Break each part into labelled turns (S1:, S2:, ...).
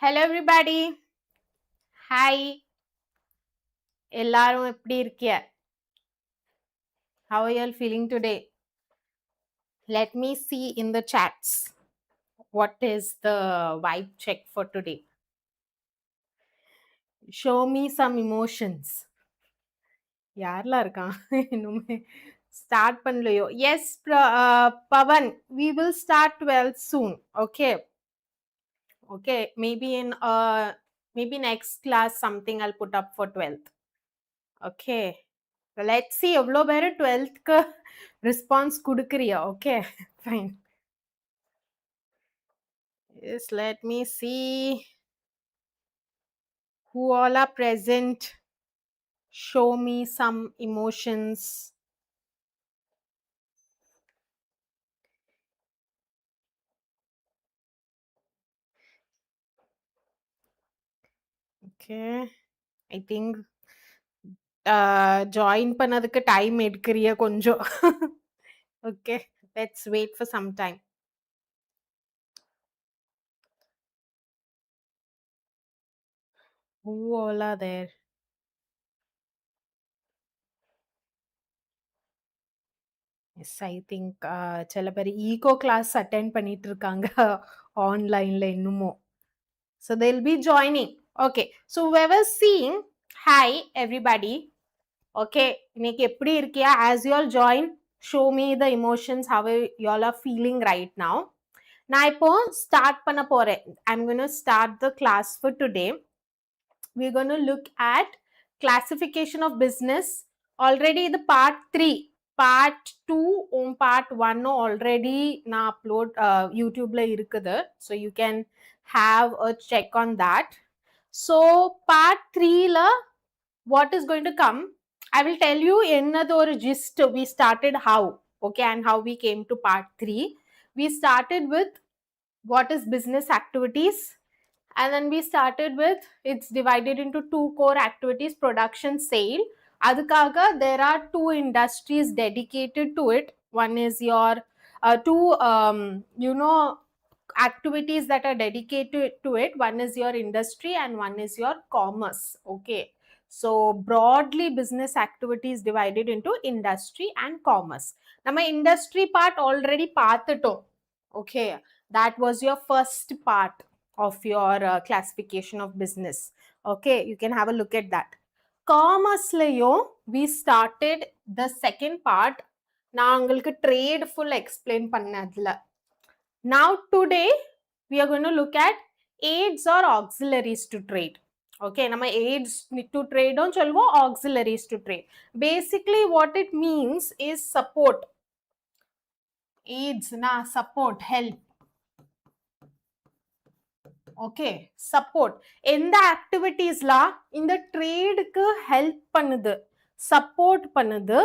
S1: Hello everybody. Hi. எல்லாரும் எப்படி இருக்கிய? How are you all feeling today? Let me see in the chats. What is the vibe check for today? Show me some emotions. யாரெல்லாம் இருக்கான்? இன்னுமே start பண்ணலையோ? Yes, Pavan, we will start well soon. Okay. Okay, maybe next class something I'll put up for 12th. Okay. Let's see எவ்வளோ பேர் 12th response குடுக்குறியா? Okay, fine. Yes, let me see who all are present. Show me some emotions. Okay, I think join பண்ணதுக்கு time எடுக்கிறிய கொஞ்சம். Okay, let's wait for some time. Who all are there? Yes, I think சில பேர் ego class attend பண்ணிட்டு இருக்காங்க ஆன்லைன்ல இன்னுமோ. So they'll be joining. Okay, so whoever's seeing, hi everybody. Okay, இன்னைக்கு எப்படி இருக்கியா? As you all join, show me the emotions, how you all are feeling right now. நான் இப்போ start பண்ண போறேன். I'm going to start the class for today. We're going to look at classification of business. Already the part 3, part 2 part 1 already na upload YouTubeல இருக்குது. So you can have a check on that. So part 3 la what is going to come, I will tell you another or gist we started how. Okay, and how we came to part 3. We started with what is business activities, and then we started with it's divided into 2 core activities, production, sale. Adukaga there are 2 industries dedicated to it. One is your two activities that are dedicated to it. One is your industry and one is your commerce. Okay, so broadly business activities divided into industry and commerce. Nama industry part already paathitom. Okay, that was your first part of your classification of business. Okay, you can have a look at that. Commerce layo we started the second part. நான் உங்களுக்கு trade full explain பண்ணதுல. Now today we are going to look at aids or auxiliaries to trade. Okay, nama aids to trade on cholvo, auxiliaries to trade. Basically what it means is support. Aids na support, help. Okay, support. எந்த activitiesல இந்த tradeக்கு help பண்ணுது, support பண்ணுது,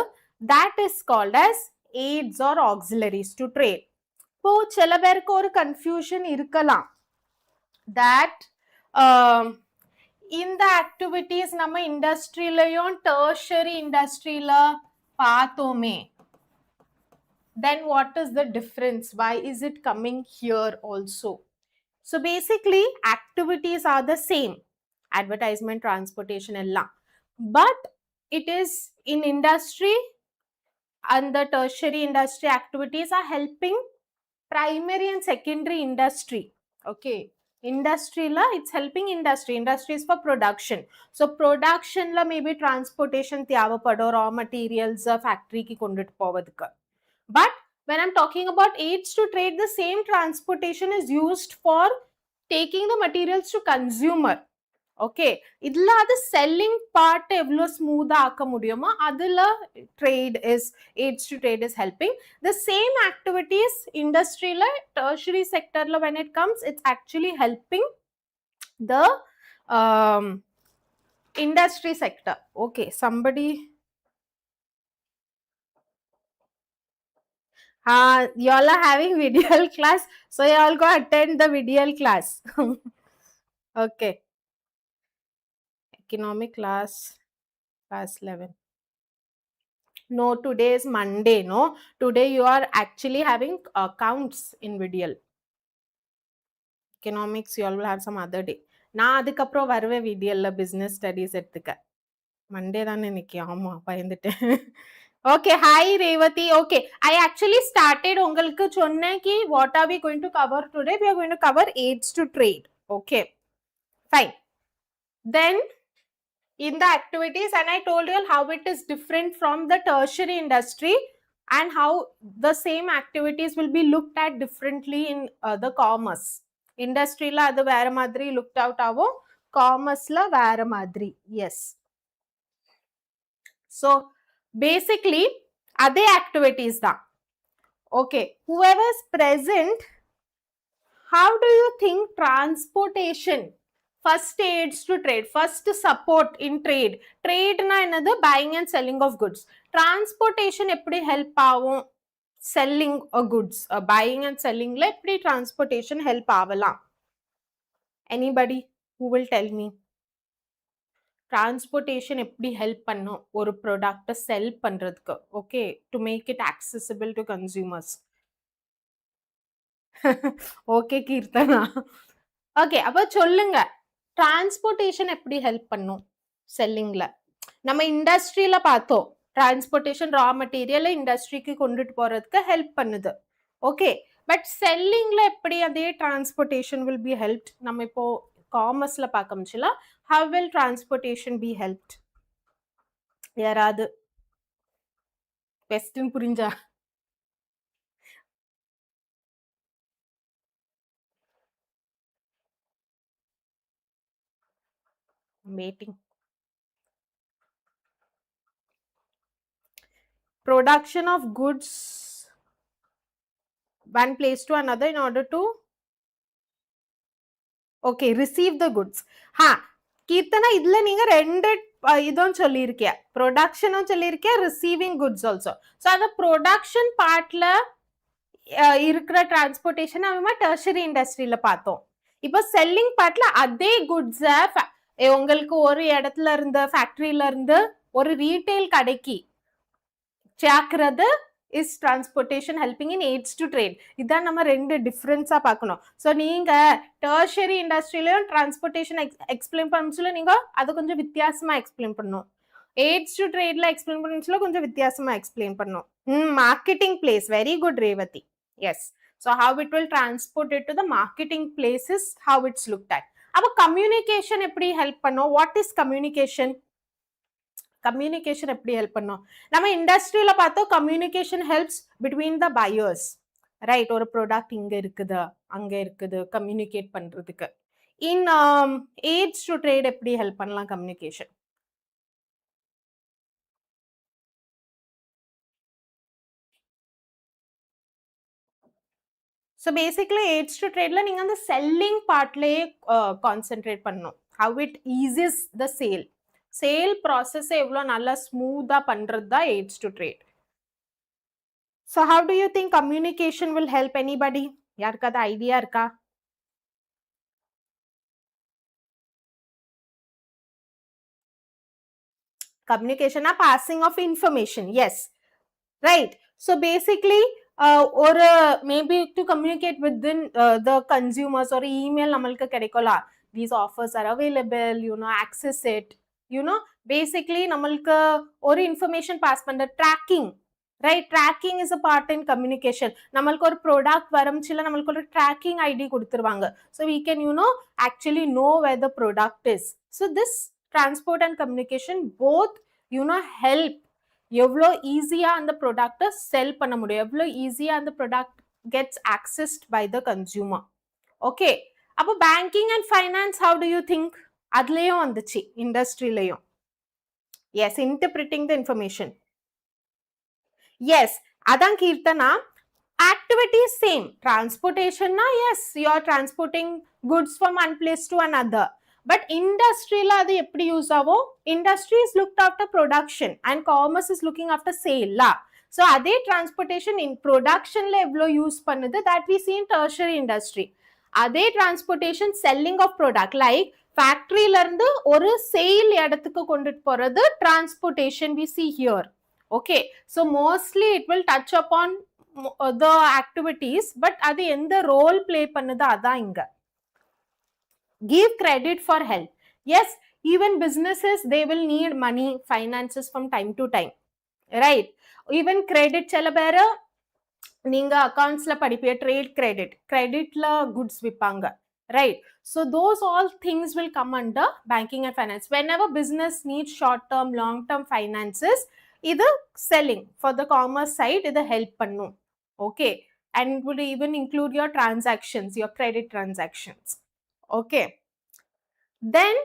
S1: that is called as aids or auxiliaries to trade. இப்போ சில பேருக்கு ஒரு confusion இருக்கலாம் that இந்த activities நம்ம இண்டஸ்ட்ரியிலையும் tertiary இண்டஸ்ட்ரியில பார்த்தோமே, then what is the difference? Why is it coming here also? So basically activities are the same, advertisement, transportation ella, but it is in industry and the tertiary industry activities are helping primary and secondary industry. Okay, industry la it's helping industry is for production. So production la maybe transportation தேவைப்படும், raw materials factory ki கொண்டுட்டு போவதுக்கு. But when I'm talking about aids to trade, the same transportation is used for taking the materials to consumer. Okay, idla the selling part evlo smooth aaka mudiyuma adula trade is, aids to trade is helping. The same activities industry la, tertiary sector la when it comes, it's actually helping the industry sector. Okay, somebody you all are having video class, so you all go attend the video class. Okay, economic class 11. No, today is Monday. No, today you are actually having accounts in video. Economics you all will have some other day. நான் அதுக்கப்புறம் வருவேன் விடியல்ல business studies எடுத்துக்க. Monday தானே இன்னைக்கு? ஆமா, பயந்துட்டேன். Okay, hi Revathi. Okay, I actually started உங்களுக்கு சொன்னேன் कि what are we going to cover today? We are going to cover aids to trade. Okay, fine. Then in the activities, and I told you how it is different from the tertiary industry and how the same activities will be looked at differently in the commerce. Industry la adu vera madri looked out avum, commerce la vera madri. Yes. So basically adhe activities da. Okay, whoever is present, how do you think transportation first aids to trade, first support in trade? Trade na enadhu buying and selling of goods. Transportation eppadi help avum selling goods, buying and selling la eppadi transportation help avalam? Anybody who will tell me? Transportation எப்படி help பண்ணும் ஒரு ப்ராடக்ட்டை sell பண்றதுக்கு? Okay, to make it accessible to consumers. Okay Keerthana. Okay, அப்ப சொல்லுங்க, transportation எப்படி help பண்ணும் செல்லிங்ல? நம்ம இண்டஸ்ட்ரியில பார்த்தோம், டிரான்ஸ்போர்ட்டேஷன் ரா மெட்டீரியல் இண்டஸ்ட்ரிக்கு கொண்டுட்டு போறதுக்கு ஹெல்ப் பண்ணுது. ஓகே, பட் செல்லிங்ல எப்படி அதே டிரான்ஸ்போர்ட்டேஷன் வில் பி ஹெல்ப்ட்? நம்ம இப்போ காமர்ஸ்ல பார்க்க முடியல. How will transportation be helped? யாராவது question புரிஞ்சா? Waiting. Production of goods one place to another in order to okay receive the goods. Ha, Keerthana இதுல நீங்க ரெண்டு இதுவும் சொல்லியிருக்கிய, ப்ரொடக்ஷனும் சொல்லியிருக்கிய, ரிசீவிங் குட்ஸ் ஆல்சோ. ஸோ அந்த ப்ரொடக்ஷன் பார்ட்ல இருக்கிற டிரான்ஸ்போர்ட்டேஷன் நம்ம டெர்ஷரி இண்டஸ்ட்ரியில பார்த்தோம். இப்போ செல்லிங் பார்ட்ல அதே குட்ஸை உங்களுக்கு ஒரு இடத்துல இருந்து ஃபேக்டரியில இருந்து ஒரு ரீட்டைல் கடைக்கு சேர்க்கிறது is transportation helping in aids to trade. இதான் நம்ம ரெண்டு டிஃபரன்ஸா பார்க்கணும். ஸோ நீங்க டெர்ஷரி இண்டஸ்ட்ரியிலையும் டிரான்ஸ்போர்ட்டேஷன் எக்ஸ்பிளைன் பண்ண நீங்க அதை கொஞ்சம் வித்தியாசமா எக்ஸ்பிளைன் பண்ணணும். எய்ட்ஸ் டு ட்ரேட்ல எக்ஸ்பிளைன் பண்ண கொஞ்சம் வித்தியாசமா எக்ஸ்பிளைன் பண்ணணும். Marketing place, very good Revathi. Yes, so how it will transport it to the marketing place is how it's looked at. அப்போ கம்யூனிகேஷன் எப்படி ஹெல்ப் பண்ணும்? What is communication? கம்யூனிகேஷன் எப்படி help பண்ணும்? நம்ம இண்டஸ்ட்ரியில பார்த்தோம், communication helps between the buyers, right? ஒரு product இங்க இருக்குது அங்க இருக்குது கம்யூனிகேட் பண்றதுக்கு. இன் aids to trade எப்படி ஹெல்ப் பண்ணலாம் communication? So basically aids to tradeல நீங்க அந்த செல்லிங் பார்ட்லயே கான்சென்ட்ரேட் பண்ணணும். How it eases the sale, sale process எவ்வளோ நல்லா ஸ்மூத்தா பண்றது தான் aids to trade. So how do you think communication will help anybody? யாருக்காவது ஐடியா இருக்கா? Communication are passing of information, yes, right? So basically or maybe to communicate within the consumers or email நம்மளுக்கு கிடைக்கலாம், these offers are available, you know, access it, you know, basically நம்மளுக்கு ஒரு information pass பண்ற tracking, right? Tracking is a part in communication. நம்மளுக்கு ஒரு product வரம்ச்சில நம்மளுக்கு ஒரு tracking ID கொடுத்துருவாங்க. So we can, you know, actually know where the product is. So this transport and communication both, you know, help எவ்வளோ ஈஸியா அந்த ப்ராடக்ட்டை செல் பண்ண முடியும், எவ்வளோ ஈஸியா அந்த product gets accessed by the consumer. Okay, அப்போ banking and finance how do you think? அதுலயும் வந்துச்சு இண்டஸ்ட்ரியிலையும். Yes, interpreting the information. Yes, அதான் Keerthana. Activity same. Transportation na, yes, you are transporting goods from one place to another. But industry la adu eppadi use avo? Industry is looked after production and commerce is looking after sale la. So adhe transportation in production la evlo use pannudhu, that we see in tertiary industry. Adhe transportation selling of product, like factory la irundhu oru sale edathukku kondittu poradhu transportation we see here. Okay, so mostly it will touch upon the activities, but அது எந்த role play பண்ணுது அதான் இங்க. Give credit for help. Yes, even businesses, they will need money, finances from time to time, right? Even credit சில பேரு நீங்க அக்கவுண்ட்ஸ்ல படிப்பிய trade கிரெடிட்ல goods விற்பாங்க, right? So those all things will come under banking and finance. Whenever business needs short term long term finances, இது selling for the commerce side இது help பண்ணும், okay? And it would even include your transactions, your credit transactions, okay? Then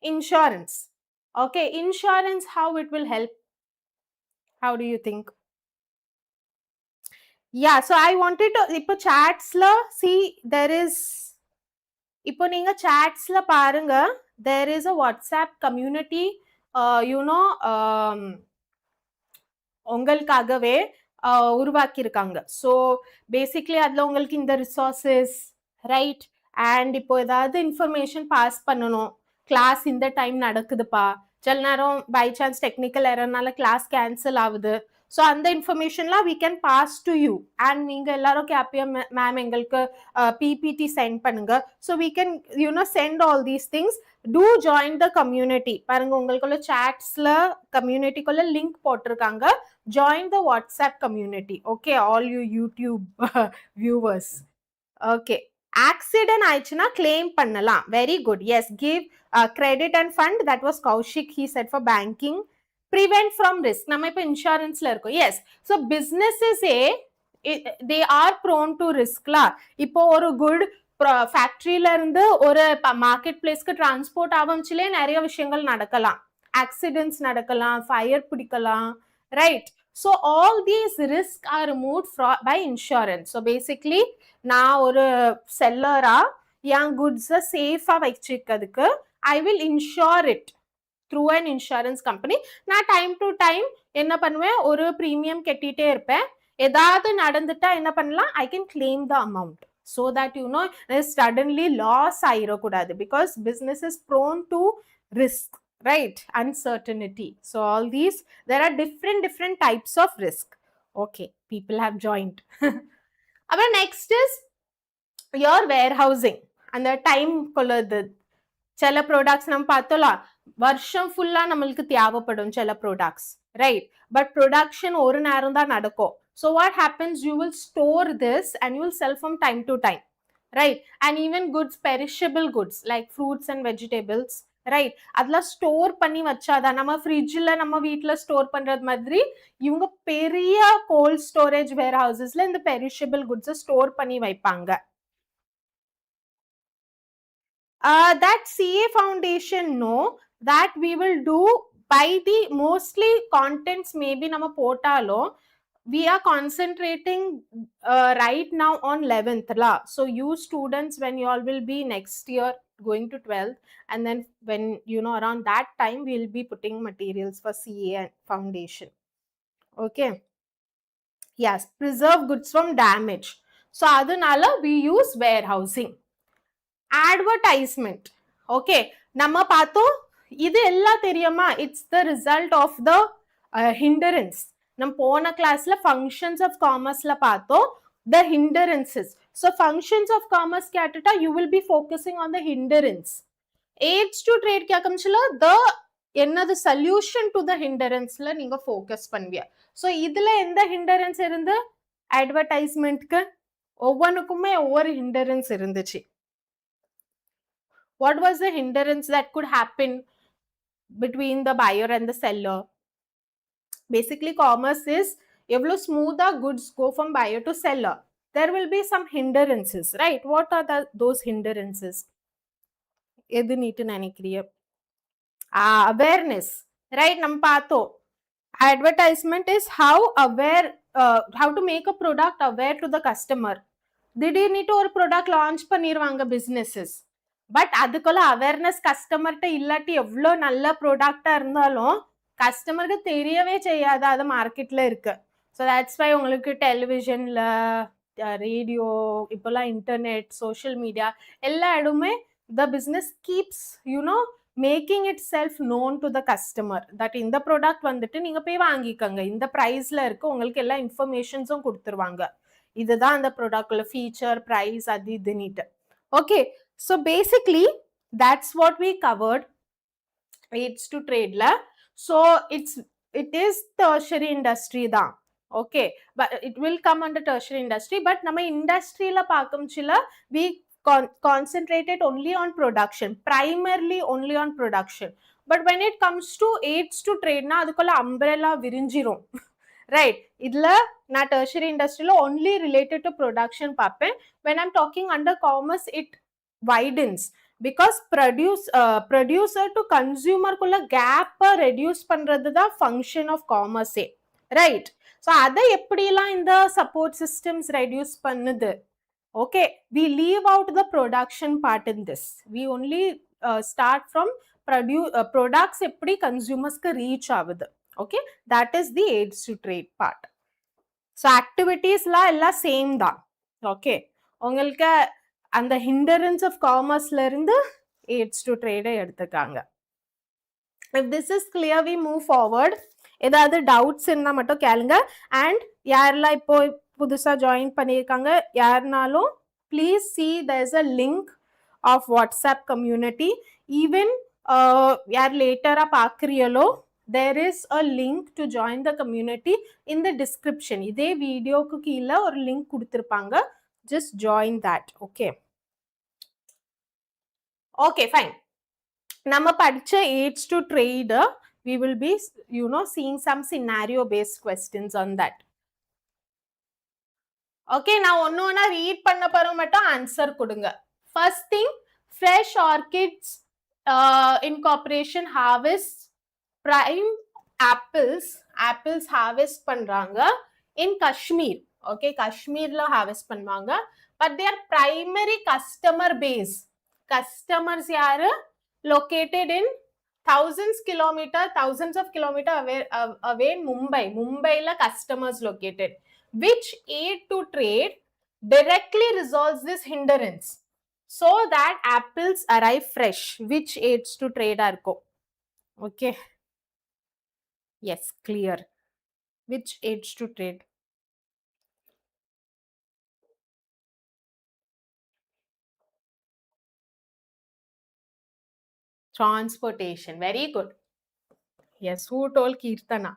S1: insurance, okay? Insurance, how it will help? How do you think? Yeah, so I wanted to இப்போ chatsல see there is இப்போ நீங்க chatsல பாருங்க there is a WhatsApp community, you know, உங்களுக்காகவே உருவாக்கி இருக்காங்க. So basically அதில் உங்களுக்கு இந்த ரிசோர்ஸஸ், ரைட்? அண்ட் இப்போ ஏதாவது இன்ஃபர்மேஷன் பாஸ் பண்ணணும், கிளாஸ் இந்த டைம் நடக்குதுப்பா, சில நேரம் பை சான்ஸ் டெக்னிக்கல் எரர்னால கிளாஸ் கேன்சல் ஆகுது, ஸோ அந்த இன்ஃபர்மேஷன்லாம் we can pass to you. அண்ட் நீங்கள் எல்லாரும் ஹாப்பியா மேம் எங்களுக்கு பிபிடி சென்ட் பண்ணுங்க, so we can send all these things. Do join the community. பாருங்க உங்களுக்குள்ள சாட்ஸ்ல கம்யூனிட்டிக்குள்ள லிங்க் போட்டிருக்காங்க. Join the WhatsApp community, okay? All you YouTube viewers, okay? Accident ஆயிடுச்சுன்னா claim பண்ணலாம். Very good. Yes, give credit and fund. That was Kaushik, he said for banking. Prevent from risk. நம்ம இப்போ இன்சூரன்ஸ்ல இருக்கோம். Yes, so businesses they are prone to risk la. இப்போ ஒரு good ஃபேக்டரியில இருந்து ஒரு மார்க்கெட் பிளேஸ்க்கு டிரான்ஸ்போர்ட் ஆகும்ச்சிலே நிறைய விஷயங்கள் நடக்கலாம், ஆக்சிடென்ட்ஸ் நடக்கலாம், ஃபயர் பிடிக்கலாம், right? So all these risks are removed by insurance. So basically நான் ஒரு செல்லரா என் குட்ஸை சேஃபா வச்சிருக்கிறதுக்கு I will insure it through an insurance company. நான் டைம் டு டைம் என்ன பண்ணுவேன், ஒரு ப்ரீமியம் கட்டிட்டே இருப்பேன். ஏதாவது நடந்துட்டா என்ன பண்ணலாம், I can claim the amount so that suddenly loss ஆயிடக்கூடாது, because business is prone to risk, right? Uncertainty. So all these, there are different types of risk. Okay, people have joined. Our next is your warehousing and the time கொள்ளுது. சில products நம்ம பார்த்தோம்ல, வருஷம் ஃபுல்லா நம்மளுக்கு தேவைப்படும் சில products, right? But production ஒரு நேரம் தான் நடக்கும். So what happens, you will store this and you will sell from time to time, right? And even goods, perishable goods like fruits and vegetables, right? அதெல்லாம் ஸ்டோர் பண்ணி வச்சாதான், நம்ம ஃப்ரிட்ஜில் நம்ம வீட்டில் ஸ்டோர் பண்ணுறது மாதிரி இவங்க பெரிய கோல்ட் ஸ்டோரேஜ் வேர் ஹவுசஸ்ல இந்த பெரிஷபிள் குட்ஸை ஸ்டோர் பண்ணி வைப்பாங்க. That CA foundation, no, that we will do by the mostly contents maybe nama potalo. We are concentrating right now on 11th la. So you students, when you all will be next year going to 12th, and then when around that time we will be putting materials for CA and foundation, okay? Yes, preserve goods from damage. So adanala we use warehousing. Advertisement, okay? நம்ம பார்த்தோம், இது எல்லாம் தெரியுமா? It's the result of the hindrance. நம்ம போன கிளாஸ்ல functions of காமர்ஸ்ல பார்த்தோம் the hindrances. So functions of commerce கேட்டுட்டா you will be focusing on the hindrance. Aid to trade கேட்கம்ச்சுல த என்னது சொல்யூஷன் டு த ஹிண்டரன்ஸ்ல நீங்க ஃபோக்கஸ் பண்ணுவீங்க. ஸோ இதுல எந்த ஹிண்டரன்ஸ் இருந்து அட்வர்டைஸ்மெண்ட்க்கு ஒவ்வொன்றுக்குமே ஒவ்வொரு ஹிண்டரன்ஸ் இருந்துச்சு. What was the hindrance that could happen between the buyer and the seller? Basically, commerce is evlo smoother goods go from buyer to seller. There will be some hindrances, right? What are those hindrances? Edu need to nanikriya. Awareness, right? Nam paatho. Advertisement is how aware, how to make a product aware to the customer. திடீர்னு ஒரு product launch பண்ணிடுவாங்க businesses, but அதுக்குள்ள awareness கஸ்டமர்கிட்ட இல்லாட்டி எவ்வளோ நல்ல ப்ராடக்டா இருந்தாலும் கஸ்டமருக்கு தெரியவே செய்யாது அது மார்க்கெட்ல இருக்கு. ஸோ தட்ஸ் வை உங்களுக்கு டெலிவிஷன்ல, ரேடியோ, இப்போல்லாம் இன்டர்நெட், சோஷியல் மீடியா எல்லா இடமே the business keeps making it self known to the customer that இந்த ப்ராடக்ட் வந்துட்டு நீங்க போய் வாங்கிக்கோங்க, இந்த ப்ரைஸ்ல இருக்கு, உங்களுக்கு எல்லா இன்ஃபர்மேஷன்ஸும் கொடுத்துருவாங்க, இதுதான் அந்த ப்ராடக்ட்ல ஃபீச்சர், ப்ரைஸ், அது இதுன்னுட்டு. Okay, so basically That's what we covered aids to trade la. So it is tertiary industry da. Okay, but it will come under tertiary industry, but nama industry la paakamchila we concentrated only on production, primarily only on production. But when it comes to aids to trade na adukolla umbrella virinjirum. Right, idla na tertiary industry lo only related to production papen. When I'm talking under commerce, it widens, because producer to consumer kulla gap reduce பண்றது தான் function of commerce, right? So அதை எப்படிலாம் இந்த support systems reduce பண்ணுது? Okay, we leave out the production part in this. We only start from products எப்படி consumers க்கு reach ஆகுது. Okay, that is the aids to trade part. So activities la எல்லாம் same தான். Okay, உங்களுக்கு அந்த hindrance of commerceல இருந்து aids to trade எடுத்துக்காங்க. If this is clear, we move forward. ஏதாவது doubts இருந்தா மட்டும் கேளுங்க. And யாரெல்லாம் இப்போ புதுசா join பண்ணிருக்காங்க யாருனாலும் please see there is a link of WhatsApp community. Even யார் லேட்டரா பாக்குறீங்களோ there is a link to join the community in the description. இதே வீடியோக்கு கீழ ஒரு லிங்க் கொடுத்திருப்பாங்க. Just join that. Okay. Okay, fine. நம்ம படிச்ச aids to trade, we will be seeing some scenario based questions on that. Okay, நான் ஒண்ணா read பண்ண போறோம் மட்டும் ஆன்சர் கொடுங்க. First thing, Fresh Orchids Incorporation harvests prime apples harvest பண்றாங்க in Kashmir. Okay, Kashmirல harvest பண்ணுவாங்க. But their primary customer base, customers யாரு? Located in thousands of kilometers away Mumbai la customers located. Which aid to trade directly resolves this hindrance so that apples arrive fresh? Which aids to trade are go? Okay, yes, clear. Which aids to trade? Transportation. Very good. Yes, who told Kirtana?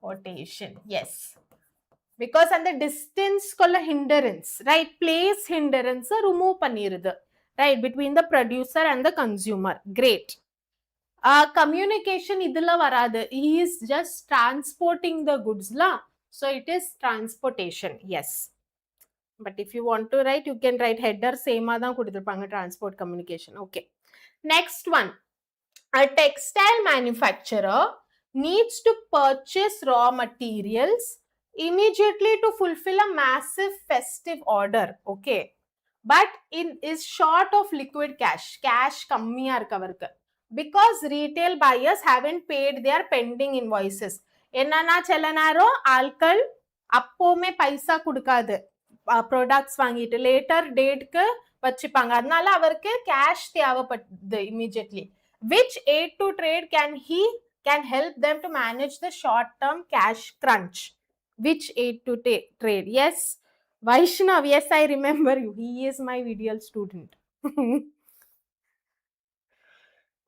S1: Transportation. Yes, because and the distance kolla hindrance, right? Place hindrance remove பண்ணிருது, right, between the producer and the consumer. Great. Communication idilla varadu. He is just transporting the goods la, so it is transportation. Yes, but if you want to write, you can write header same ah dhaan kuduthirupanga, transport communication. Okay, next one. A textile manufacturer needs to purchase raw materials immediately to fulfill a massive festive order. Okay, but it is short of liquid cash kammiya irukku avarku, because retail buyers haven't paid their pending invoices. என்னன்னா சில நேரம் ஆட்கள் அப்போமே பைசா கொடுக்காது, products வாங்கிட்டு later டேட்க்கு வச்சுப்பாங்க, அதனால அவருக்கு cash தேவைப்படுது immediately. Which aid to trade can help them to manage the short term cash crunch? Which aid to trade? Yes, Vaishnav, yes, I remember you. He is my VDL student.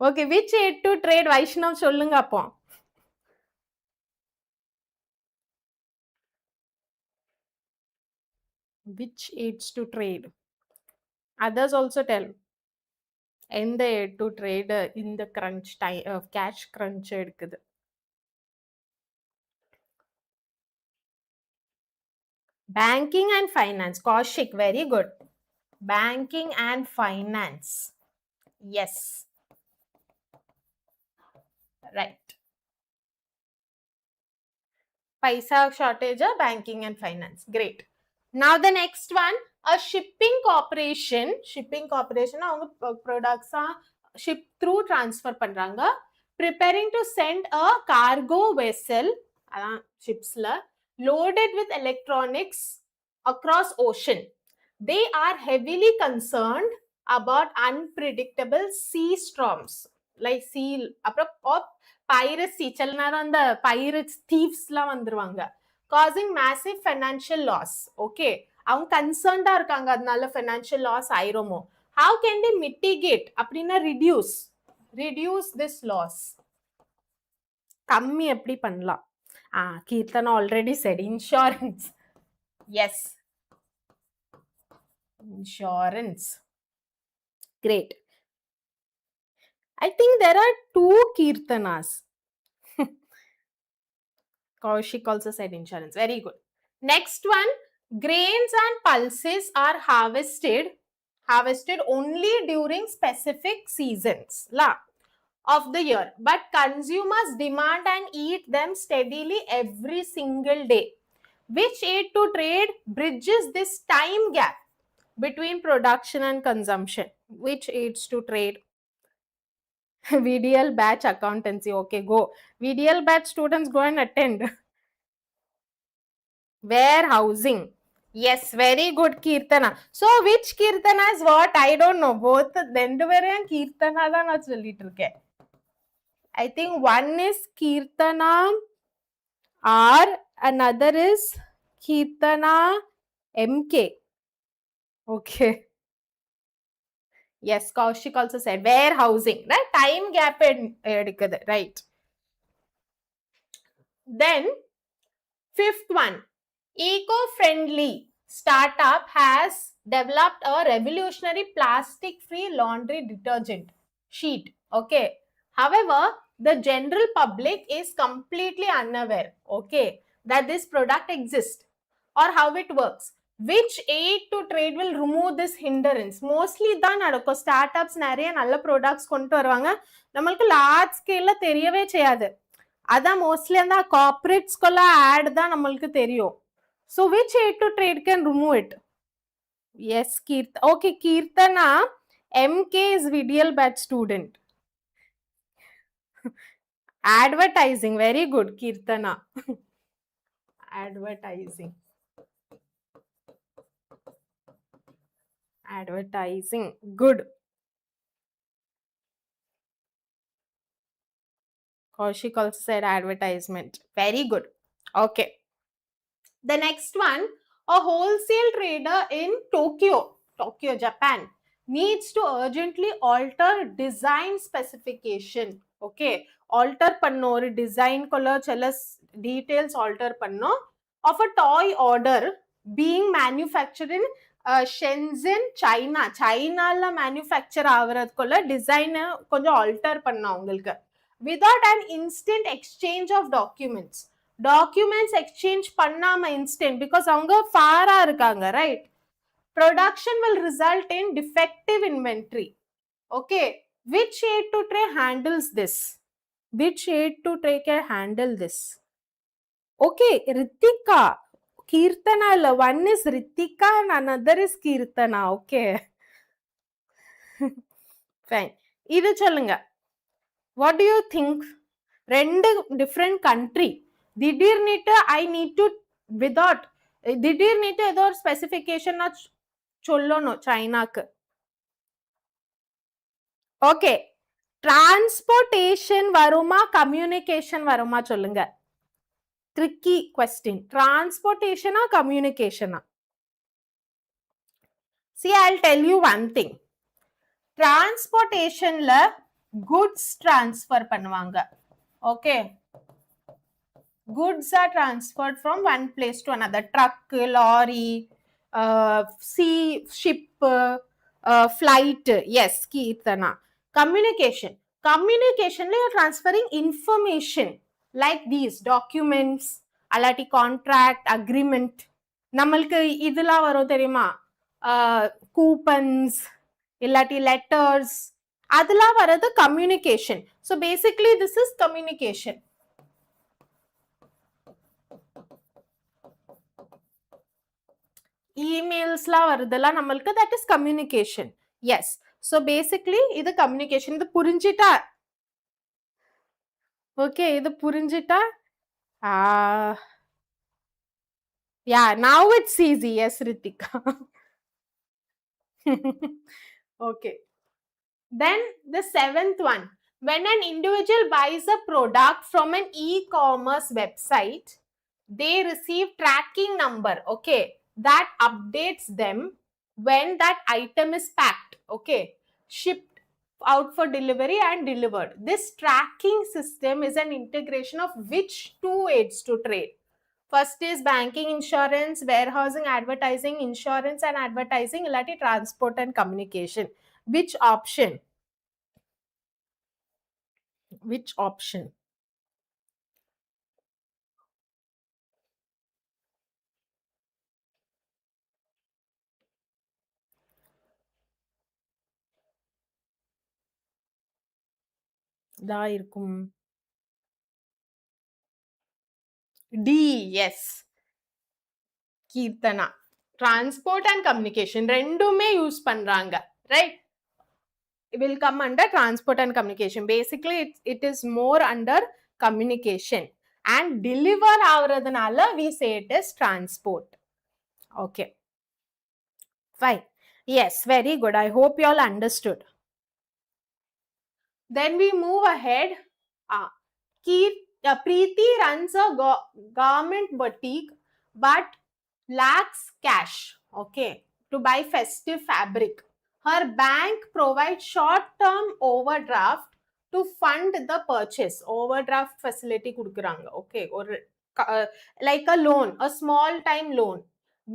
S1: Okay, which aid to trade? Vaishnav சொல்லுங்க அப்போ. Which aids to trade? Others also tell. எந்த aid to trade இந்த crunch time cash crunch எடுக்குது? Banking and finance. Kaushik, very good. Banking and finance. Yes, right. Paisa shortage, banking and finance. Great. Now the next one, a shipping corporation அவங்க products ship through transfer பண்றாங்க, preparing to send a cargo vessel அதான் ships-ல loaded with electronics across ocean. They are heavily concerned about unpredictable sea storms, like sea அப்புறம் piracy, சில நேரம் அந்த pirates thieves லாம் வந்துருவாங்க, causing massive financial loss. Okay, அவங்க கன்சர்ன்டா இருக்காங்க, அதனால financial loss ஆயிருமோ. How can they mitigate அப்படின்னா reduce this loss. கம்மி எப்படி பண்ணலாம்? Keerthana already said insurance. Yes, insurance. Great. I think there are 2 Kirtanas. Kaushik also said insurance. Very good. Next one, grains and pulses are harvested only during specific seasons of the year, but consumers demand and eat them steadily every single day. Which aid to trade bridges this time gap between production and consumption? Which aids to trade? VDL batch accountancy. Okay, go. VDL batch students, go and attend. Warehousing. Yes, very good, Kirtana. So, which Kirtana is what? I don't know. Both rendu varayum Kirtana da na solliட்டு இருக்கேன். I think one is Kirtana R, another is Kirtana MK. Okay. Yes, Kaushik also said warehousing, right? Time gap edukkudu, right? Then, fifth one, eco-friendly startup has developed a revolutionary plastic-free laundry detergent sheet. Okay. However, the general public is completely unaware, okay, that this product exists or how it works. Which aid to trade will remove this hindrance? Mostly தான் நடக்கும். Startups நிறைய நல்ல products கொண்டு வருவாங்க, நம்மளுக்கு large ஸ்கேல்ல தெரியவே செய்யாது. அதான் மோஸ்ட்லி அந்த கார்ப்பரேட்ஸ்க்குள்ள ஆட் தான் நம்மளுக்கு தெரியும். So which aid to trade can remove it? Yes, okay, Kirtana MK is VDL batch student. Advertising, very good, Kirtana. Advertising, good. Kaushik also said advertisement. Very good. Okay. The next one, a wholesale trader in Tokyo, Japan, needs to urgently alter design specification. Okay. Alter panno, or design color chelas details alter panno of a toy order being manufactured in Shenzhen, China. China la manufacture ஆவறதுக்குள்ள design கொஞ்சம் alter பண்ணா உங்களுக்கு. Without an instant exchange of documents exchange பண்ணாம instant, because அவங்க ஃபாரா இருக்காங்க, right? Production will result in defective inventory. Okay. Which aid to trade handles this? Okay, Ritika. Kirtana, one is Ritika and another is Kirtana. Okay. Fine. Idu சொல்லுங்க. What do you think? ரெண்டு different country. திடீர்னுட்டு I need to without திடீர்னுட்டு ஏதோ ஒரு specification சொல்லணும் சைனாக்கு. Okay. Transportation varuma, communication varuma சொல்லுங்க. Tricky question. Transportation or communication? See, I'll tell you one thing. Transportation la goods transfer பண்ணுவாங்க. Okay. Goods are transferred from one place to another. Truck, lorry, sea, ship, flight. Yes, Kirtana. Communication. Communication la you're transferring information like these documents, alati contract, agreement. நம்மளுக்கு இதெல்லாம் வரும் தெரியுமா? Coupons, illati letters. அதெல்லாம் வரது communication. So basically this is communication. Emails la varudala namalku, that is communication. Yes. So basically idu communication. Idu purinjita. Okay, idu purinjita. Yeah, now it's easy. Yes, Ritika. Okay. Then the seventh one, when an individual buys a product from an e-commerce website, they receive tracking number. Okay. that updates them when that item is packed, okay, shipped out for delivery and delivered. This tracking system is an integration of which two aids to trade? First is banking, insurance, warehousing, advertising, insurance and advertising, illati transport and communication. Which option? Which option? Da irukum. D, yes. Kirtana. Transport and communication. ரெண்டுமே use பண்றாங்க. Right? It will come under transport and communication. Basically, it is more under communication. And deliver ஆவறதுனால we say it is transport. Okay. Fine. Yes, very good. I hope you all understood. Then we move ahead. Preeti runs a garment boutique but lacks cash, okay, to buy festive fabric. Her bank provides short-term overdraft to fund the purchase. Overdraft facility kudukuranga, okay, or like a loan, a small time loan.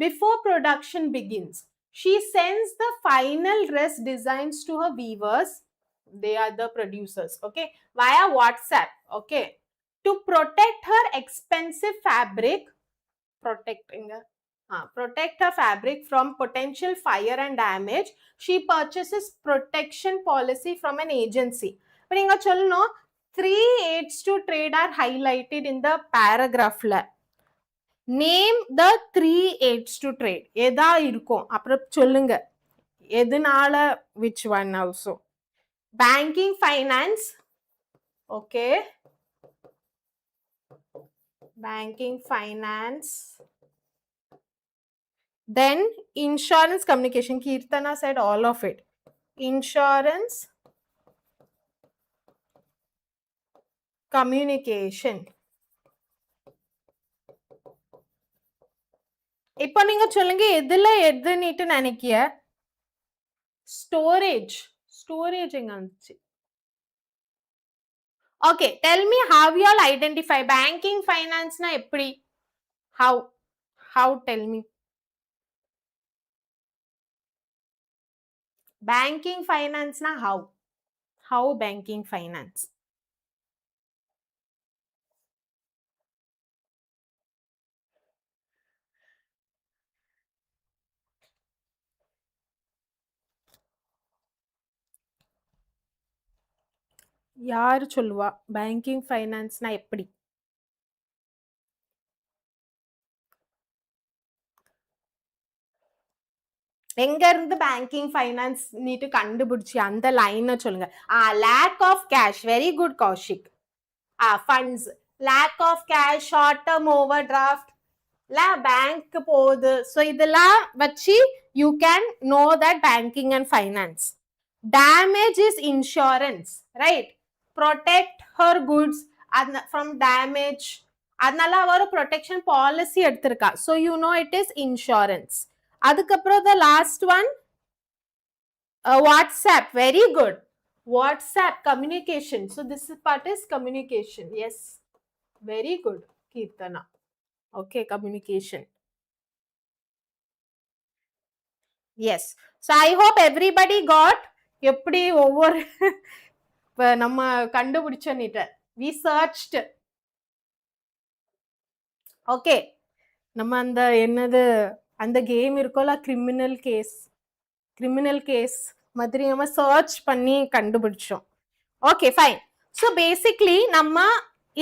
S1: Before production begins, she sends the final dress designs to her weavers. They are the producers, okay, via WhatsApp, okay, to protect her expensive fabric. Protect her fabric from potential fire and damage. She purchases protection policy from an agency. But inga solno 3 aids to trade are highlighted in the paragraph la. Name the 3 aids to trade. Edha irukum apra sollunga. Edunala which one also? Banking, finance, okay, banking, finance. Then insurance, communication. Kirtana said all of it. Insurance, communication. இப்போ நீங்க சொல்லுங்க எதுல எதுன்னுட்டு நினைக்கிய? Storage. Storage எங்க வந்துச்சு? Okay, tell me how you all identify banking, finance na எப்படி? How? How, tell me. Banking, finance na how? How banking, finance? யாரு சொல்லுவா banking ஃபைனான்ஸ்னா எப்படி? எங்க இருந்து பேங்கிங் ஃபைனான்ஸ் நீட்டு கண்டுபிடிச்சி அந்த லைனை சொல்லுங்க. Lack of cash. Very good Kaushik. Funds, lack of cash, short term overdraft, bank போகுது. ஸோ இதெல்லாம் வச்சு you can know that banking and finance. Damage is insurance, right? Protect her goods from damage. அதனால அவர் protection policy எடுத்திருக்கா. So you know it is insurance. அதுக்கப்புறம் the last one, WhatsApp. Very good. WhatsApp, communication. So this part is communication. Yes, very good, Kirtana. Okay, communication. Yes. So I hope everybody got எப்படி ஒவ்வொரு நம்ம கண்டுபிடிச்சோன்னிட்ட we searched. Okay, நம்ம அந்த என்னது அந்த game இருக்கோல criminal case மாதிரி நம்ம search பண்ணி கண்டுபிடிச்சோம். Okay, fine. ஸோ பேசிக்லி நம்ம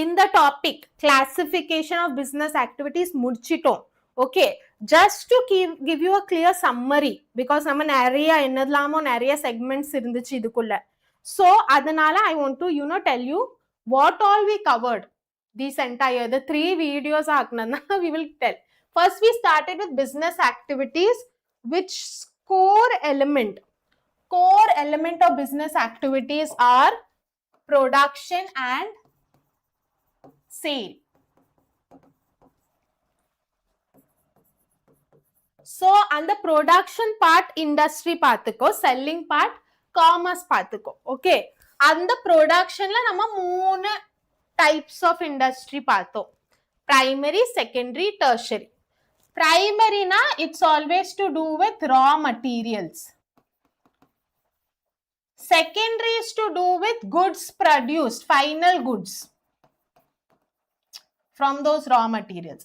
S1: இந்த topic classification of business activities முடிச்சிட்டோம். Okay, just to give you a clear summary, because நம்ம நிறைய என்னதெல்லாமோ நிறைய செக்மெண்ட்ஸ் இருந்துச்சு இதுக்குள்ள. ஸோ அதனால I want to tell you what all we covered these entire the 3 videos we will tell. First we started with business activities, which core element of business activities are production and sale. So and the production part industry பாத்துக்கோ, selling part commerce பாத்துக்கோ. Okay, and the productionல நம்ம 3 types of industry பார்த்தோம். Primary, secondary, tertiary. Primary na it's always to do with raw materials. Secondary is to do with goods produced, final goods from those raw materials.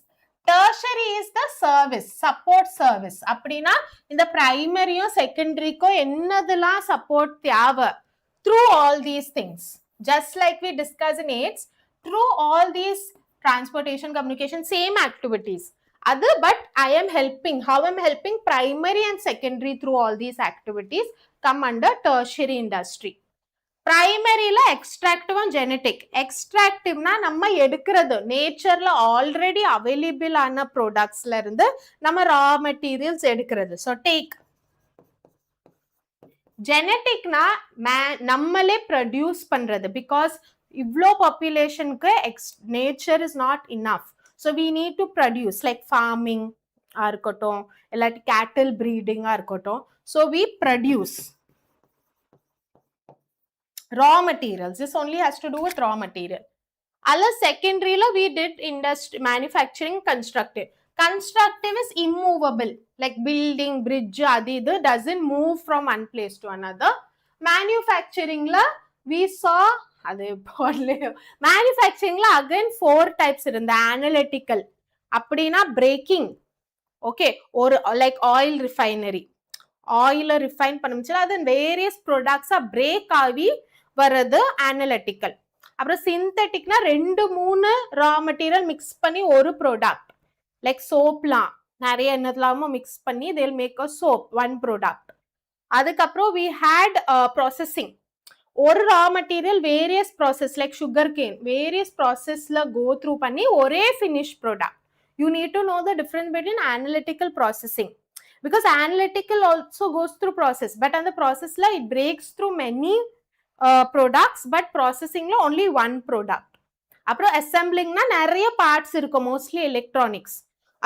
S1: Tertiary is the service, support service. அப்படினா இந்த பிரைமரியும் செகண்டரிக்கும் என்னதெல்லாம் support தேவை through all these things. Just like we discussed in AIDS, through all these transportation, communication, same activities. Other, but I am helping. How I am helping primary and secondary through all these activities come under tertiary industry. Primaryல extractive and genetic. Extractiveனா நம்ம எடுக்கிறது நேச்சர்ல already available ஆன ப்ராடக்ட்ஸ்ல இருந்து நம்ம raw materials எடுக்கிறது. So take geneticனா நம்மளே produce பண்றது, because இவ்ளோ பாப்புலேஷனுக்கு nature is not enough. So we need to produce like farming இருக்கட்டும், இல்லாட்டி cattle breeding இருக்கட்டும். So we produce raw materials. This only has to do with raw material. Alla secondary la we did industry, manufacturing, constructive. Constructive is immovable, like building, bridge, adi doesn't move from one place to another. Manufacturing la we saw manufacturing la again 4 types irundha. Analytical அப்படினா breaking, okay, or like oil refinery, oil refine பண்ணுச்சுல அது various products break ஆகி வரது analytical. அப்புறம் சிந்தட்டிக்னா 2-3 raw material mix பண்ணி ஒரு product, like சோப்லாம் நிறைய என்னதெல்லாமோ mix பண்ணி they'll make a soap, one product. அதுக்கப்புறம் we had processing. ஒரு raw material various process like sugar cane various ப்ராசஸ்ல கோ த்ரூ பண்ணி ஒரே finish product. You need to know the difference between analytical processing, because analytical also goes through process, but on the process la it breaks through many products, but processing la only one product. அப்புறம் assembling na நிறைய parts இருக்கும், mostly electronics.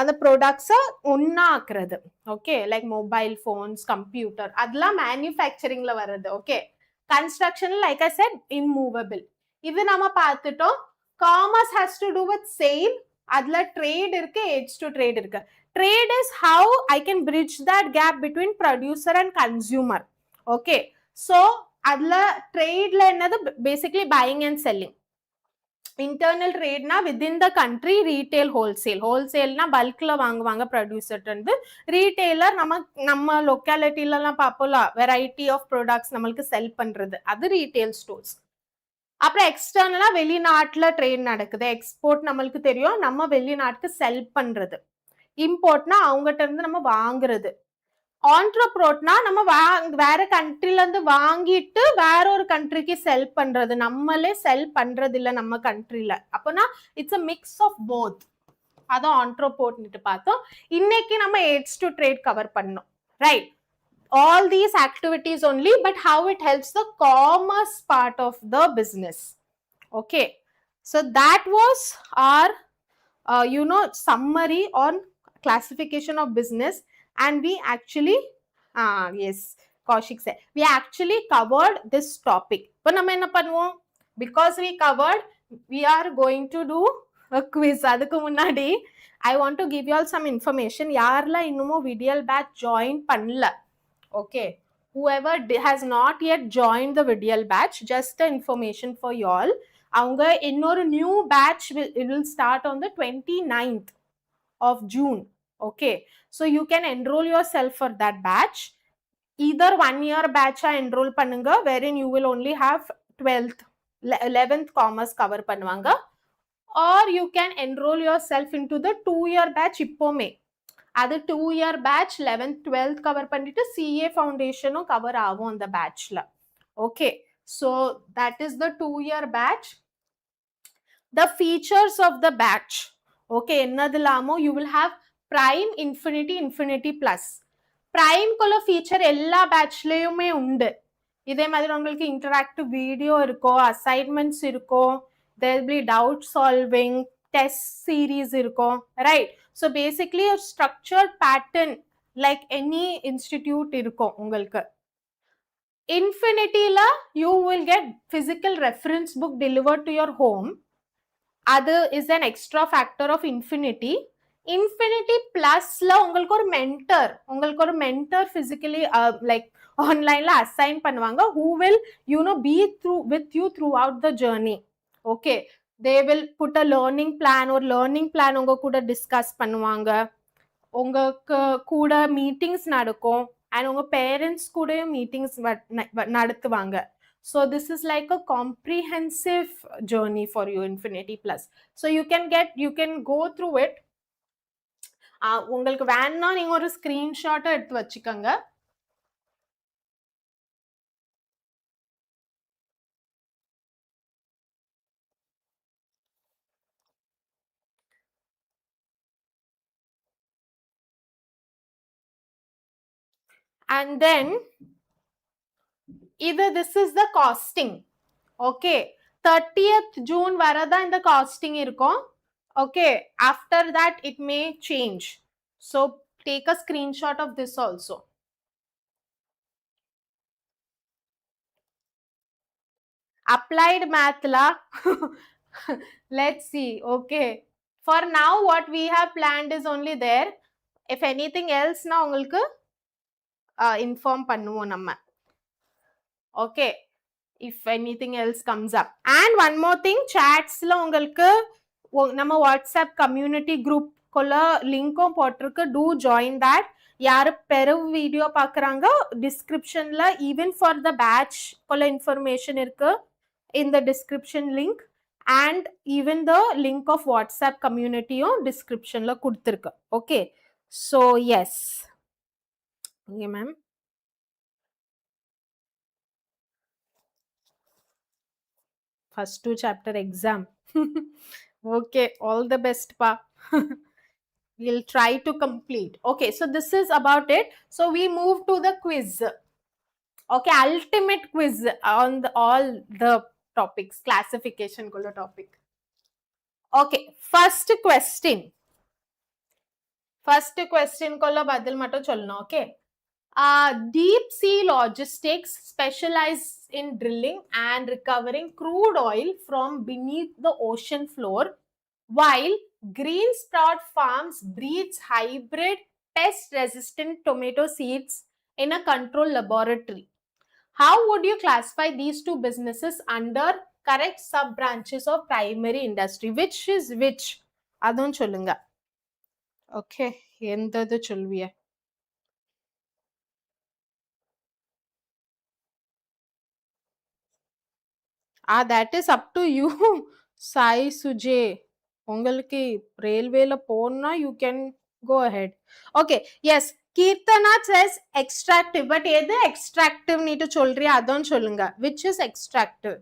S1: அந்த products ஒண்ணா ஆக்குறது, okay, like mobile phones, computer, அதெல்லாம் manufacturing ல வருது. Okay, construction like I said immovable. இது நம்ம பார்த்துட்டோம். Commerce has to do with sale, அதுல trade இருக்கு, edge to trade இருக்கு. Trade is how I can bridge that gap between producer and consumer. Okay, so அதுல tradeல என்னது basically buying and selling. Internal trade na within the country, retail, wholesale. Wholesale na bulk la vaanguvaanga producer tende, retailer நம்ம locality la பாப்போல variety of products நம்மளுக்கு sell பண்றது, அது retail stores. அப்புறம் எக்ஸ்டர்னலா வெளிநாட்டுல trade நடக்குது, export நம்மளுக்கு தெரியும், நம்ம வெளிநாட்டுக்கு செல் பண்றது. இம்போர்ட்னா அவங்ககிட்ட இருந்து நம்ம வாங்குறது. ஆண்டர்ப்ரோட்னா நம்ம வேற கண்ட்ரில இருந்து வாங்கிட்டு வேற ஒரு கண்ட்ரிக்கு செல் பண்றது, நம்மளே செல் பண்றது இல்ல நம்ம கண்ட்ரில. அப்பனா it's a mix of both. அத ஆண்டர்ப்ரோட்னு பார்த்தோம். இன்னைக்கு நம்ம எட்ஜ் டு ட்ரேட் கவர் பண்ணோம், right? All these activities only, but how it helps the commerce part of the business. Okay, so that was our summary on classification of business, and we actually yes, Kaushik said we actually covered this topic. But நம்ம என்ன பண்ணுவோம், because we covered, we are going to do a quiz. அதுக்கு முன்னாடி I want to give you all some information. யாரெல்லாம் இன்னுமோ விடியல் batch join பண்ணல, okay, whoever has not yet joined the vidyal batch, just the information for you all, avanga innor new batch will start on the 29th of June. Okay, so you can enroll yourself for that batch. Either 1 year batch enroll pannunga, wherein you will only have 12th 11th commerce cover பண்ணுவாங்க, or you can enroll yourself into the 2 year batch. இப்போமே அது 2 year batch 11th 12th cover பண்ணிட்டு CA foundation cover ஆகும் அந்த batchல. Okay, so that is the 2 year batch. The features of the batch, okay, என்னதுலாமோ you will have prime, infinity, infinity plus. prime குள்ள feature எல்லா batchலயுமே உண்டு. இதே மாதிரி உங்களுக்கு interactive video இருக்கும், assignments இருக்கும், there will be doubt solving, test series இருக்கும், right? So basically a structured pattern like any institute இருக்கும் உங்களுக்கு. Infinity la you will get physical reference book delivered to your home. அது is an extra factor of infinity. Infinity plusல உங்களுக்கு ஒரு mentor physically like onlineல assign பண்ணுவாங்க, who will be with you throughout the journey. Okay, they will put a learning plan or learning plan உங்க கூட discuss பண்ணுவாங்க, உங்களுக்கு கூட meetings நடக்கும், and உங்க பேரண்ட்ஸ் கூட மீட்டிங்ஸ் நடத்துவாங்க. So this is like a comprehensive journey for you, Infinity Plus. So you can go through it. உங்களுக்கு வேணா நீங்க ஒரு ஸ்கிரீன்ஷாட் எடுத்து வச்சுக்கோங்க. And then this is the costing. Okay, 30th June வரதா இந்த costing இருக்கும். Okay, after that it may change. So take a screenshot of this also. Applied math la let's see. Okay, for now what we have planned is only there. If anything else na ungalku inform பண்ணுவோம் நம்ம. Okay, if anything else comes up. And one more thing, chats la ungalku நம்ம WhatsApp community group கொள்ள லிங்க்கும் போட்டிருக்கு. do join that. யாரு பெரும் video பார்க்குறாங்க, டிஸ்கிரிப்ஷன்ல ஈவன் ஃபார் த பேட்ச் கொள்ள இன்ஃபர்மேஷன் இருக்கு in the description link, and even the link of WhatsApp community description la kuduthirukku. Okay, so yes. Okay ma'am, first 2 chapter exam. Okay, all the best pa. We'll try to complete. Okay, so this is about it. So we move to the quiz. Okay, ultimate quiz on all the topics, classification kulla topic. Okay, first question kolla badal mattum sollanum. Okay, deep sea logistics specialize in drilling and recovering crude oil from beneath the ocean floor, while green sprout farms breeds hybrid pest resistant tomato seeds in a controlled laboratory. How would you classify these two businesses under correct sub branches of primary industry? Which is which? Adon solunga. Okay, endadu solviye. That is up to you. Sai Sujay, உங்களுக்கு ரயில்வேல போனா you can go ahead. Okay, yes, Kirtana says extractive, but எது extractive நீட்டு சொல்றியா அதான் சொல்லுங்க. Which is extractive?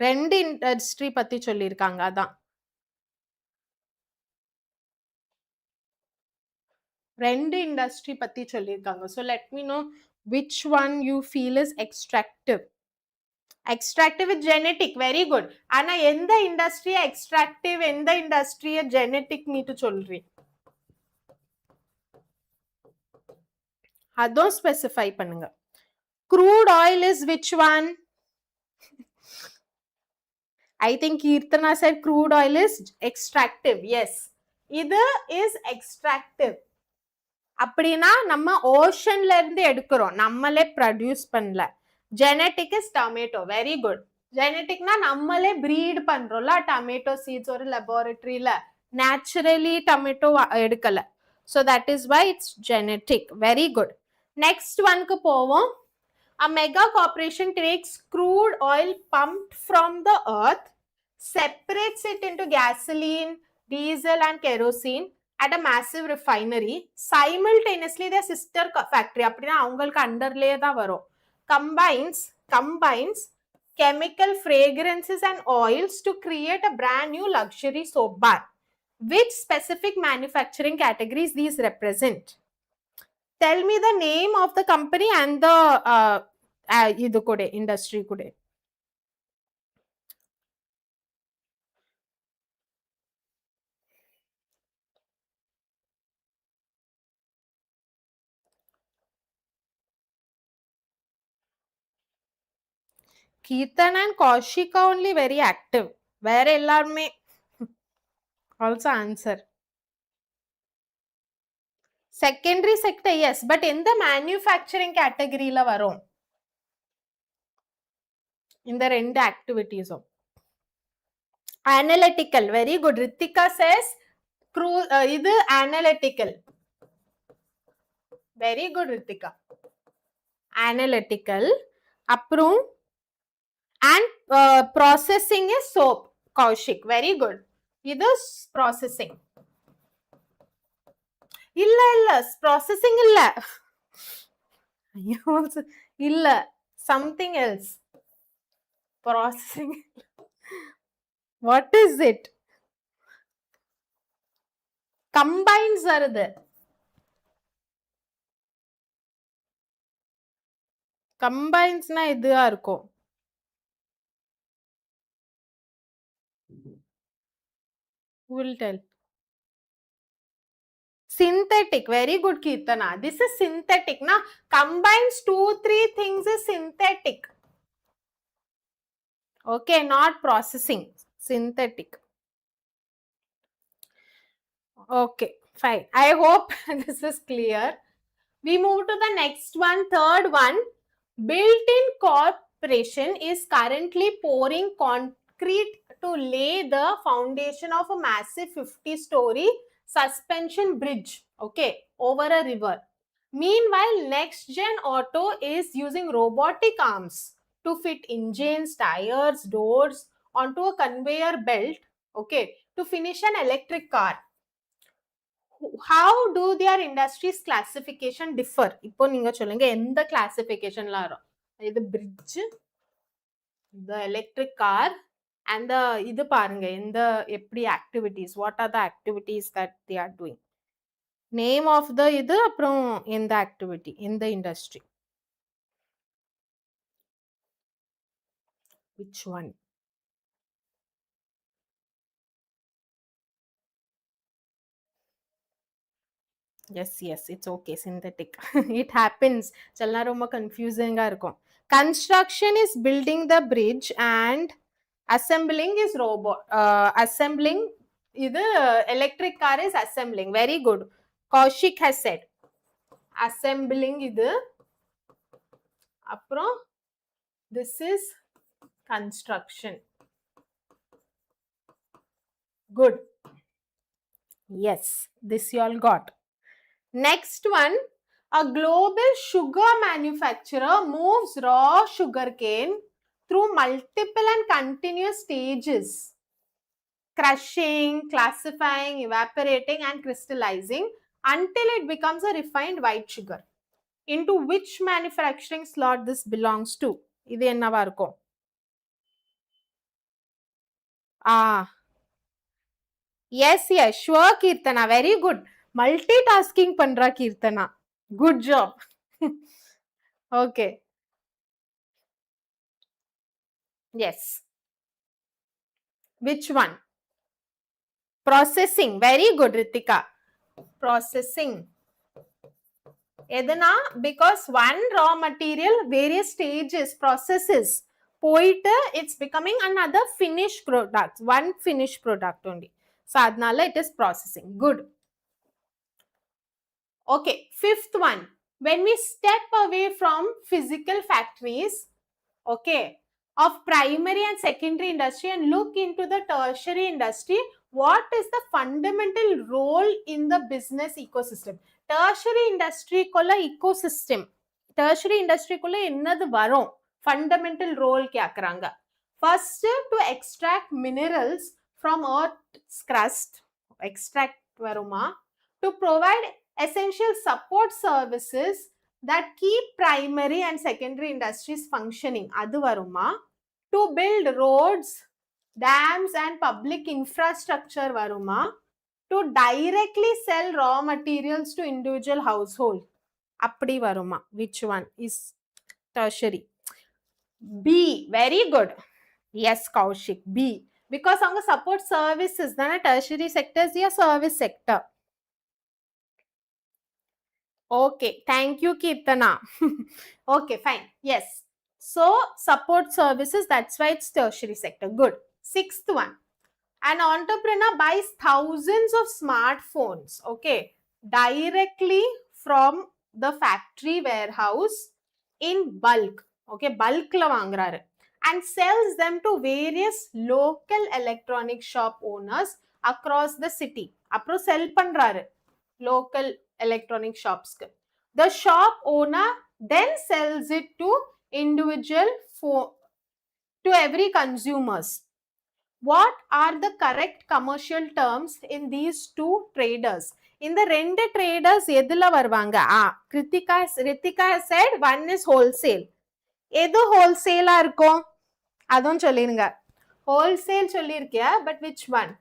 S1: ரெண்டு industry பத்தி சொல்லியிருக்காங்க அதான். ரெண்டு இண்டஸ்ட்ரி பத்தி சொல்லியிருக்காங்க. So let me know which one you feel is extractive. Extractive with genetic, very good. ஆனா எந்த இண்டஸ்ட்ரிய extractive, எந்த இண்டஸ்ட்ரிய genetic நீட்டு சொல்றீ அதுவும் ஸ்பெசிஃபை பண்ணுங்க. Crude oil is which one? I think Kirtana said crude oil is extractive. Yes, இது is extractive. அப்படின்னா நம்ம ஓஷன்ல இருந்து எடுக்கிறோம், நம்மளே ப்ரொடியூஸ் பண்ணல. Genetic is tomato, very good. ஜெனட்டிக்னா நம்மளே ப்ரீட் பண்றோம்ல டொமேட்டோ சீட்ஸ் ஒரு லெபார்டரியில, நேச்சுரலி டொமேட்டோ எடுக்கல. So that is why it's genetic. Very good. Next ஒன்க்கு போவோம். A mega corporation takes crude oil pumped from the earth, separates it into gasoline, diesel and kerosene at a massive refinery. Simultaneously their sister factory அப்படினா அவங்களுக்கு அண்டர்லயே தான் வரும், combines chemical fragrances and oils to create a brand new luxury soap bar. Which specific manufacturing categories these represent? Tell me the name of the company and the idu kude industry kude. Keerthana and Kaushik are only very active. Where எல்லாருமே also answer. Secondary sector, yes. But in the manufacturing category la varum. In the end activities. Analytical. Very good. Ritika says, idu analytical. Very good, Ritika. Analytical. Apprum. And processing is soap. Kaushik. Very good. Idu processing. Illa. Processing illa. Illa. Something else. Processing. What is it? Combines வருது. Combines-na இதுவா இருக்கும். Who will tell? Synthetic. Very good, Keerthana. This is synthetic. Na combines 2-3 things is synthetic. Okay, not processing. Synthetic. Okay, fine. I hope this is clear. We move to the next one, third one. Built-in Corporation is currently pouring concrete to lay the foundation of a massive 50-story suspension bridge, okay, over a river. Meanwhile, Next Gen Auto is using robotic arms to fit engines, tires, doors onto a conveyor belt, okay, to finish an electric car. How do their industries classification differ? இப்போ நீங்க சொல்லுங்க எந்த classificationல வரும்? இது bridge, the electric car, and the இது பாருங்க எந்த எப்படி activities, what are the activities that they are doing? Name of the இது அப்புறம் எந்த activity, எந்த industry? Which one? Yes, it's okay. Synthetic. It happens. Chalna romba confusing ga irukum. Construction is building the bridge and assembling is robot. Assembling, idu electric car is assembling. Very good. Kaushik has said. Assembling idu. Apro, this is construction. Good. Yes, this you all got. Next one, a global sugar manufacturer moves raw sugarcane through multiple and continuous stages: crushing, classifying, evaporating, and crystallizing until it becomes a refined white sugar. Into which manufacturing slot this belongs to? இது என்னவா இருக்கும்? Yes, sure, Keerthana. Very good. Multitasking பண்றா Keerthana. Good job. Okay. Yes. Which one? Processing. Very good, Ritika. Processing. Edana, because one raw material, various stages, processes, poite, it's becoming another finished product. One finished product only. So, adnala it is processing. Good. Okay, fifth one. When we step away from physical factories, okay, of primary and secondary industry and look into the tertiary industry, what is the fundamental role in the business ecosystem? Tertiary industry kolla ecosystem. Tertiary industry kolla ennadu varum? Fundamental role கேக்குறாங்க. First, to extract minerals from earth's crust. Extract varuma. To provide essential support services that keep primary and secondary industries functioning. Adu varuma. To build roads, dams, and public infrastructure varuma. To directly sell raw materials to individual household. Appadi varuma. Which one is tertiary? B. Very good. Yes, Kaushik. B. Because on the support services, then a tertiary sector is a service sector. Okay, thank you, Keerthana. Okay, fine. Yes. So support services, that's why it's tertiary sector. Good. Sixth one, an entrepreneur buys thousands of smartphones, okay, directly from the factory warehouse in bulk, okay, bulk la vaangraru, and sells them to various local electronic shop owners across the city. Appro sell பண்றாரு local electronic shops ku. The shop owner then sells it to individual to every consumers. What are the correct commercial terms in these two traders? இந்த ரெண்டு traders எதுல வருவாங்க? Ritika has said one is wholesale. எது wholesale இருக்கும்? அதுவும் சொல்லிருங்க. Wholesale சொல்லிருக்கியா, but which one?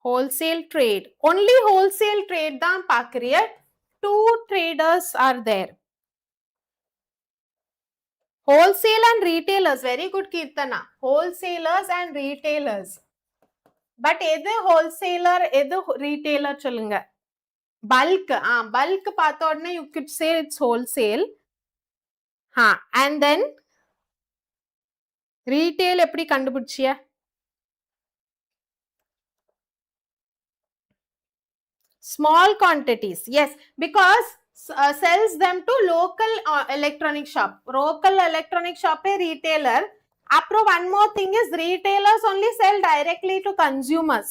S1: Wholesale trade. Only wholesale trade தான் பார்க்கறிய. Two traders are there. Wholesale and retailers. Very good, Kirtana. Wholesalers and retailers. But எது wholesaler, எது retailer சொல்லுங்க. Bulk. Bulk பார்த்த உடனே you could say it's wholesale. And then retail எப்படி கண்டுபிடிச்சிய? Small quantities. Yes, because sells them to local electronic shop. Local electronic shop a retailer. Apro one more thing is retailers only sell directly to consumers.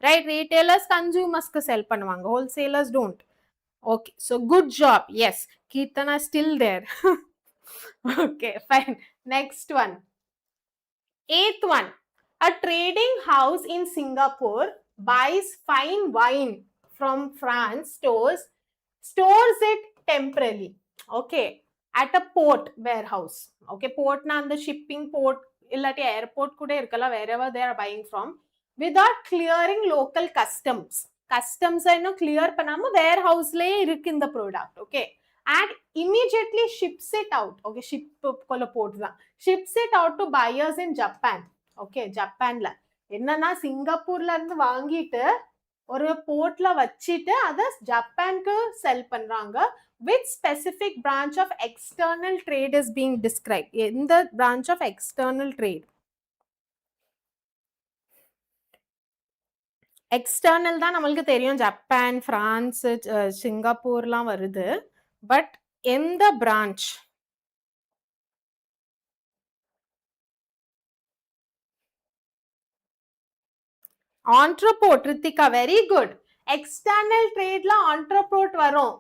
S1: Right? Retailers consumers ku sell பண்ணுவாங்க. Wholesalers don't. Okay, so good job. Yes, Kirtana is still there. Okay, fine. Next one. Eighth one. A trading house in Singapore buys fine wine from France, stores it temporarily, okay, at a port warehouse. Okay, port na and the shipping port illati airport kude irkala, wherever they are buying from, without clearing local customs. Customs I clear panama warehouse le iruk in the product, okay, and immediately ships it out. Okay, ships it out to buyers in Japan. Okay, Japan la என்னன்னா சிங்கப்பூர்ல இருந்து வாங்கிட்டு ஒரு போர்ட்ல வச்சிட்டு அத ஜப்பானுக்கு செல் பண்றாங்க. Which specific branch of external trade is being described? எந்த branch of external trade? External தான் நம்மளுக்கு தெரியும், ஜப்பான், பிரான்ஸ், சிங்கப்பூர்லாம் வருது. பட் எந்த branch? Entrepot, Ritika, very good. External trade la entrepot varum.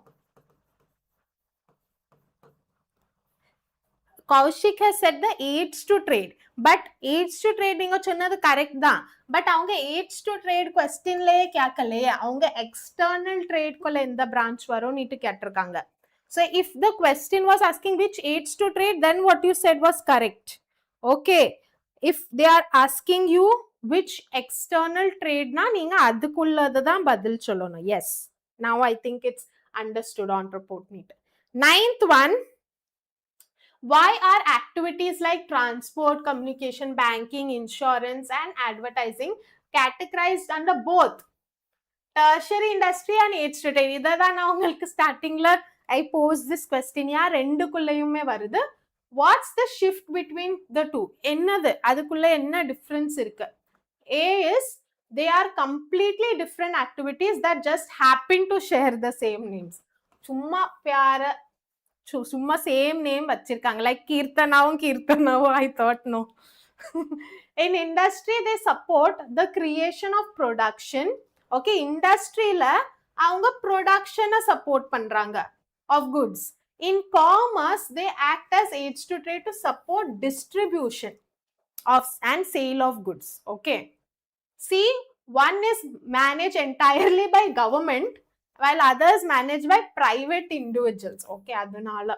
S1: Kaushik has said the aids to trade, but aids to trade நீங்க சொன்னது correct தான். But அவங்க aids to trade question லே கேட்கலையே, அவங்க external trade குள்ள எந்த branch வரும் நீட்டு கேட்டிருக்காங்க. So if the question was asking which aids to trade, then what you said was correct. Okay, if they are asking you which external trade na நீங்க அதுக்குள்ளது தான் பதில் சொல்லணும். Yes, now I think it's understood. Entrepot need. Ninth one. Why are activities like transport, communication, banking, insurance and advertising categorized under both tertiary industry and aids to trade? இதான் நான் உங்களுக்கு ஸ்டார்டிங்ல I posed this question. ரெண்டுக்குள்ளேயுமே வருது. What's the shift between the two? என்னது அதுக்குள்ள என்ன difference இருக்கு? A is they are completely different activities that just happen to share the same names. சும்மா பியார சும்மா சேம் நேம் வச்சிருக்காங்க, like கீர்த்தனாவும் I thought no. In industry they support the creation of production. Okay, industryல அவங்க ப்ரொடக்ஷனை support பண்றாங்க of goods. In commerce they act as aids to trade to support distribution of and sale of goods. Okay, see, one is managed entirely by government while others managed by private individuals. Okay, adanala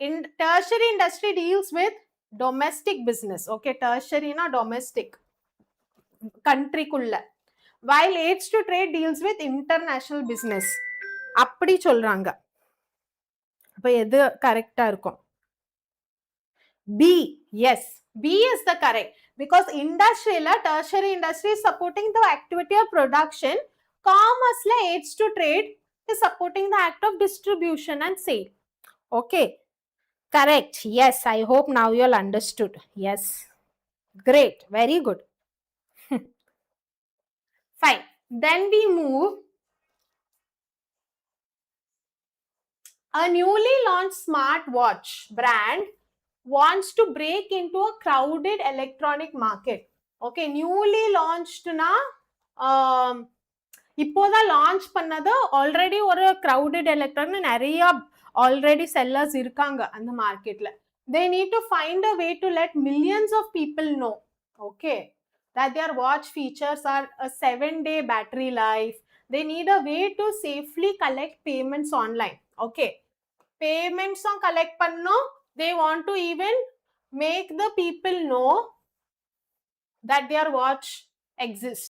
S1: in tertiary industry deals with domestic business. Okay, tertiary na domestic country kulla, while aids to trade deals with international business. அப்படி சொல்றாங்க. அப்ப எது கரெக்ட்டா இருக்கும்? B. Yes, B is the correct, because industry la tertiary industry is supporting the activity of production, commerce la aids to trade is supporting the act of distribution and sale. Okay, correct. Yes, I hope now you all understood. Yes, great, very good. Fine. Then we move. A newly launched smartwatch brand wants to break into a crowded electronic market. Okay, newly launched na இப்போதான் launch பண்ணது already ஒரு crowded electronic நிறைய already sellers இருக்காங்க அந்த மார்க்கெட்ல. They need to find a way to let millions of people know, okay, that their watch features are a 7-day battery life. They need a way to safely collect payments online. Okay, payments on collect panno, they want to even make the people know that their watch exists.